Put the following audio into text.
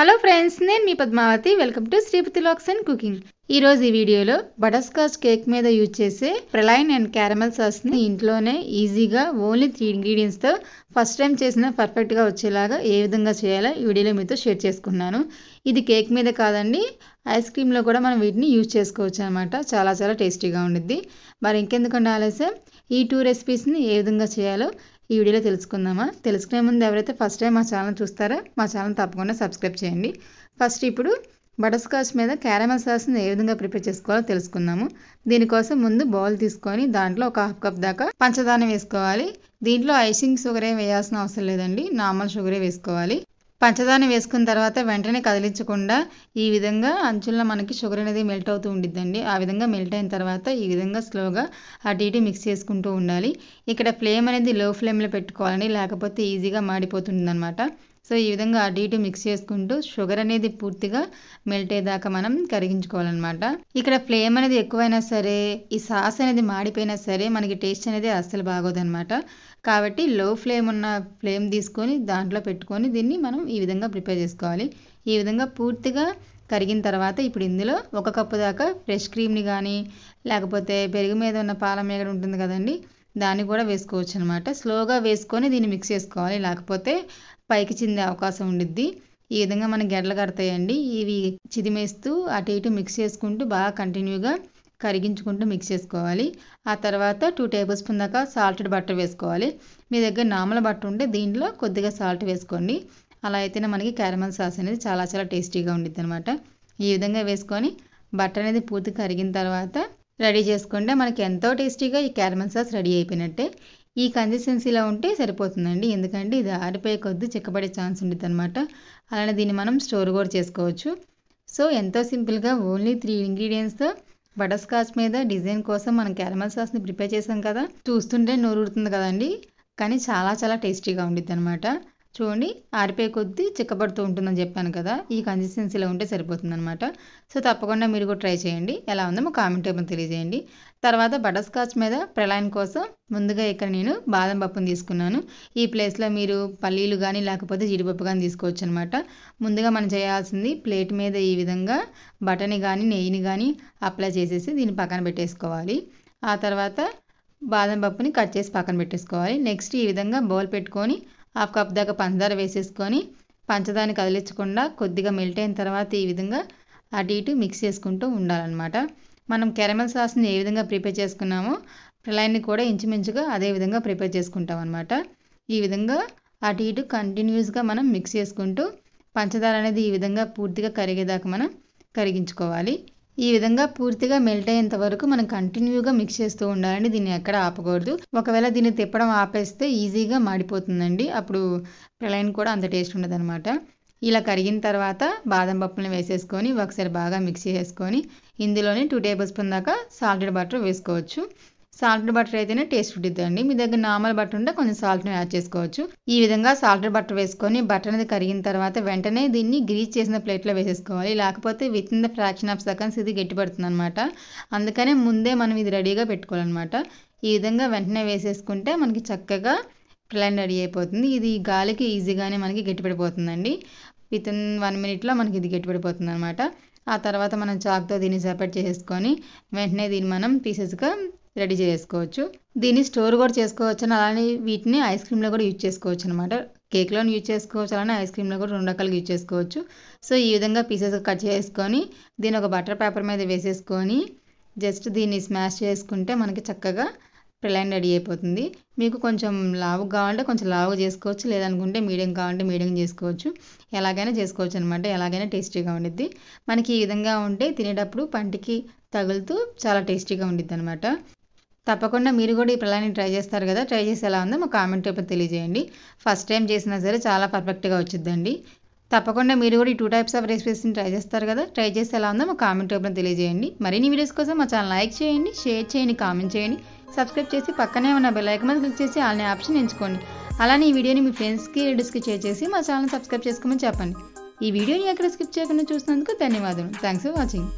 Hello friends, నేను మీ Padmavathi. Welcome to Sripathi లాక్స్ అండ్ కుకింగ్. ఈ రోజు ఈ వీడియోలో బటర్ స్కాచ్ కేక్ మీద యూజ్ చేసే ప్రలైన్ అండ్ క్యారమెల్ సాస్ని ఇంట్లోనే ఈజీగా ఓన్లీ 3 ఇంగ్రీడియంట్స్తో ఫస్ట్ టైం చేసిన పర్ఫెక్ట్గా వచ్చేలాగా ఏ విధంగా చేయాలో ఈ వీడియోలో మీతో షేర్ చేసుకున్నాను. ఇది కేక్ మీద కాదండి, ఐస్ క్రీమ్లో కూడా మనం వీటిని యూజ్ చేసుకోవచ్చు అనమాట. చాలా చాలా టేస్టీగా ఉండిద్ది. మరి ఇంకెందుకంటే ఆలస్యం, ఈ 2 రెసిపీస్ని ఏ విధంగా చేయాలో ఈ వీడియోలో తెలుసుకుందామా. తెలుసుకునే ముందు ఎవరైతే ఫస్ట్ టైం మా ఛానల్ చూస్తారో మా ఛానల్ తప్పకుండా సబ్స్క్రైబ్ చేయండి. ఫస్ట్ ఇప్పుడు బటర్ స్కాచ్ మీద క్యారమెల్ సాస్ని ఏ విధంగా ప్రిపేర్ చేసుకోవాలో తెలుసుకుందాము. దీనికోసం ముందు బౌల్ తీసుకొని దాంట్లో ఒక 1/2 కప్ దాకా పంచదార వేసుకోవాలి. దీంట్లో ఐసింగ్ షుగర్ ఏం వేయాల్సిన అవసరం లేదండి, నార్మల్ షుగరే వేసుకోవాలి. పంచదార వేసుకున్న తర్వాత వెంటనే కదిలించకుండా ఈ విధంగా అంచుల్లో మనకి షుగర్ అనేది మెల్ట్ అవుతూ ఉండిద్దండి. ఆ విధంగా మెల్ట్ అయిన తర్వాత ఈ విధంగా స్లోగా అటు ఇటు మిక్స్ చేసుకుంటూ ఉండాలి. ఇక్కడ ఫ్లేమ్ అనేది లో ఫ్లేమ్లో పెట్టుకోవాలండి, లేకపోతే ఈజీగా మాడిపోతుంది అనమాట. సో ఈ విధంగా అటు ఇటు మిక్స్ చేసుకుంటూ షుగర్ అనేది పూర్తిగా మెల్ట్ అయ్యేదాకా మనం కరిగించుకోవాలన్నమాట. ఇక్కడ ఫ్లేమ్ అనేది ఎక్కువైనా సరే, ఈ సాస్ అనేది మాడిపోయినా సరే మనకి టేస్ట్ అనేది అస్సలు బాగోదన్నమాట. కాబట్టి లో ఫ్లేమ్ ఉన్న ఫ్లేమ్ తీసుకొని దాంట్లో పెట్టుకొని దీన్ని మనం ఈ విధంగా ప్రిపేర్ చేసుకోవాలి. ఈ విధంగా పూర్తిగా కరిగిన తర్వాత ఇప్పుడు ఇందులో 1 కప్పు దాకా ఫ్రెష్ క్రీమ్ని కానీ, లేకపోతే పెరుగు మీద ఉన్న పాల మీగడ ఉంటుంది కదండి, దాన్ని కూడా వేసుకోవచ్చు అనమాట. స్లోగా వేసుకొని దీన్ని మిక్స్ చేసుకోవాలి, లేకపోతే పైకి చిందే అవకాశం ఉండిద్ది. ఈ విధంగా మనకి గెడలు కడతాయండి. ఇవి చిదిమేస్తూ అటు ఇటు మిక్స్ చేసుకుంటూ బాగా కంటిన్యూగా కరిగించుకుంటూ మిక్స్ చేసుకోవాలి. ఆ తర్వాత 2 టేబుల్ స్పూన్ దాకా సాల్టెడ్ బటర్ వేసుకోవాలి. మీ దగ్గర నార్మల్ బటర్ ఉంటే దీంట్లో కొద్దిగా సాల్ట్ వేసుకోండి. అలా అయితేనే మనకి క్యారమెల్ సాస్ అనేది చాలా చాలా టేస్టీగా ఉండిద్ది అనమాట. ఈ విధంగా వేసుకొని బటర్ అనేది పూర్తిగా కరిగిన తర్వాత రెడీ చేసుకుంటే మనకి ఎంతో టేస్టీగా ఈ క్యారమెల్ సాస్ రెడీ అయిపోయినట్టే. ఈ కన్సిస్టెన్సీలో ఉంటే సరిపోతుందండి, ఎందుకంటే ఇది ఆరిపోయే కొద్దీ చిక్కబడే ఛాన్స్ ఉంటుంది అనమాట. అలానే దీన్ని మనం స్టోర్ కూడా చేసుకోవచ్చు. సో ఎంతో సింపుల్గా ఓన్లీ 3 ఇంగ్రీడియంట్స్తో బటర్ స్కాచ్ మీద డిజైన్ కోసం మనం క్యారమెల్ సాస్ని ప్రిపేర్ చేసాం కదా. చూస్తుంటే నోరు ఊరుతుంది కదండి, కానీ చాలా చాలా టేస్టీగా ఉండిద్ది అనమాట. చూడండి, ఆరిపోయే కొద్దీ చిక్కబడుతూ ఉంటుందని చెప్పాను కదా, ఈ కన్సిస్టెన్సీలో ఉంటే సరిపోతుంది అనమాట. సో తప్పకుండా మీరు కూడా ట్రై చేయండి. ఎలా ఉందో మా కామెంట్ టైప్లో తెలియజేయండి. తర్వాత బటర్ స్కాచ్ మీద ప్రలైన్ కోసం ముందుగా ఇక్కడ నేను బాదం పప్పును తీసుకున్నాను. ఈ ప్లేస్లో మీరు పల్లీలు కానీ లేకపోతే జీడిపప్పు కానీ తీసుకోవచ్చు అనమాట. ముందుగా మనం చేయాల్సింది ప్లేట్ మీద ఈ విధంగా బటర్ని కానీ నెయ్యిని కానీ అప్లై చేసేసి దీన్ని పక్కన పెట్టేసుకోవాలి. ఆ తర్వాత బాదం పప్పుని కట్ చేసి పక్కన పెట్టేసుకోవాలి. నెక్స్ట్ ఈ విధంగా బౌల్ పెట్టుకొని 1/2 కప్ దాకా పంచదార వేసేసుకొని పంచదారని కదిలించకుండా కొద్దిగా మెల్ట్ అయిన తర్వాత ఈ విధంగా అటు ఇటు మిక్స్ చేసుకుంటూ ఉండాలన్నమాట. మనం క్యారమెల్ సాస్ని ఏ విధంగా ప్రిపేర్ చేసుకున్నామో ప్రలైన్ని కూడా ఇంచుమించుగా అదే విధంగా ప్రిపేర్ చేసుకుంటాం అనమాట. ఈ విధంగా అటు ఇటు కంటిన్యూస్గా మనం మిక్స్ చేసుకుంటూ పంచదార అనేది ఈ విధంగా పూర్తిగా కరిగేదాకా మనం కరిగించుకోవాలి. ఈ విధంగా పూర్తిగా మెల్ట్ అయ్యేంత వరకు మనం కంటిన్యూగా మిక్స్ చేస్తూ ఉండాలండి, దీన్ని ఎక్కడ ఆపకూడదు. ఒకవేళ దీన్ని తిప్పడం ఆపేస్తే ఈజీగా మాడిపోతుందండి, అప్పుడు ప్రలైన్ కూడా అంత టేస్ట్ ఉండదు అనమాట. ఇలా కరిగిన తర్వాత బాదం పప్పులను వేసేసుకొని ఒకసారి బాగా మిక్స్ చేసుకొని ఇందులోనే 2 టేబుల్ స్పూన్ దాకా సాల్టెడ్ బటర్ వేసుకోవచ్చు. సాల్టెడ్ బటర్ అయితేనే టేస్ట్ ఉంటుందండి. మీ దగ్గర నార్మల్ బటర్ ఉంటే కొంచెం సాల్ట్ని యాడ్ చేసుకోవచ్చు. ఈ విధంగా సాల్టెడ్ బటర్ వేసుకొని బటర్ అనేది కరిగిన తర్వాత వెంటనే దీన్ని గ్రీజ్ చేసిన ప్లేట్లో వేసేసుకోవాలి, లేకపోతే with in the fraction of seconds ఇది గట్టిపడుతుంది అనమాట. అందుకనే ముందే మనం ఇది రెడీగా పెట్టుకోవాలన్నమాట. ఈ విధంగా వెంటనే వేసేసుకుంటే మనకి చక్కగా ప్రలైన్ రెడీ అయిపోతుంది. ఇది గాలికి ఈజీగానే మనకి గట్టిపడిపోతుందండి. విత్ ఇన్ 1 మినిట్లో మనకి ఇది గట్టిపడిపోతుంది అనమాట. ఆ తర్వాత మనం చాక్తో దీన్ని సెపరేట్ చేసేసుకొని వెంటనే దీన్ని మనం పీసెస్గా రెడీ చేసుకోవచ్చు. దీన్ని స్టోర్ కూడా చేసుకోవచ్చు, అలానే వీటిని ఐస్ క్రీమ్లో కూడా యూజ్ చేసుకోవచ్చు అనమాట. కేక్లో యూజ్ చేసుకోవచ్చు, అలానే ఐస్ క్రీమ్లో కూడా 2 రకాలుగా యూజ్ చేసుకోవచ్చు. సో ఈ విధంగా పీసెస్గా కట్ చేసుకొని దీన్ని ఒక బటర్ పేపర్ మీద వేసేసుకొని జస్ట్ దీన్ని స్మాష్ చేసుకుంటే మనకి చక్కగా ప్రలైన్ రెడీ అయిపోతుంది. మీకు కొంచెం లావు కావాలంటే కొంచెం లావుగా చేసుకోవచ్చు, లేదనుకుంటే మీడియం కావాలంటే మీడియం చేసుకోవచ్చు. ఎలాగైనా చేసుకోవచ్చు అనమాట, ఎలాగైనా టేస్టీగా ఉండిద్ది. మనకి ఈ విధంగా ఉంటే తినేటప్పుడు పంటికి తగులుతూ చాలా టేస్టీగా ఉండిద్ది అనమాట. తప్పకుండా మీరు కూడా ఈ ప్రలైన్ని ట్రై చేస్తారు కదా, ట్రై చేసి ఎలా ఉందో మా కామెంట్ టైప్లో తెలియజేయండి. ఫస్ట్ టైం చేసినా సరే చాలా పర్ఫెక్ట్గా వచ్చిద్దండి. తప్పకుండా మీరు కూడా ఈ 2 టైప్స్ ఆఫ్ రెసిపీస్ని ట్రై చేస్తారు కదా, ట్రై చేసి ఎలా ఉందో మా కామెంట్ టైప్లో తెలియజేయండి. మరిన్ని వీడియోస్ కోసం మా ఛానల్ లైక్ చేయండి, షేర్ చేయండి, కామెంట్ చేయండి, సబ్స్క్రైబ్ చేసి పక్కనే ఉన్న బెల్ ఐకాన్ మీద క్లిక్ చేసి ఆల్ అనే ఆప్షన్ ఎంచుకోండి. అలానే ఈ వీడియోని మీ ఫ్రెండ్స్కి రిలేటివ్స్కి షేర్ చేసి మా ఛానల్ సబ్స్క్రైబ్ చేసుకోమని చెప్పండి. ఈ వీడియోని ఎక్కడ స్కిప్ చేయకుండా చూసినందుకు ధన్యవాదాలు. Thanks for watching.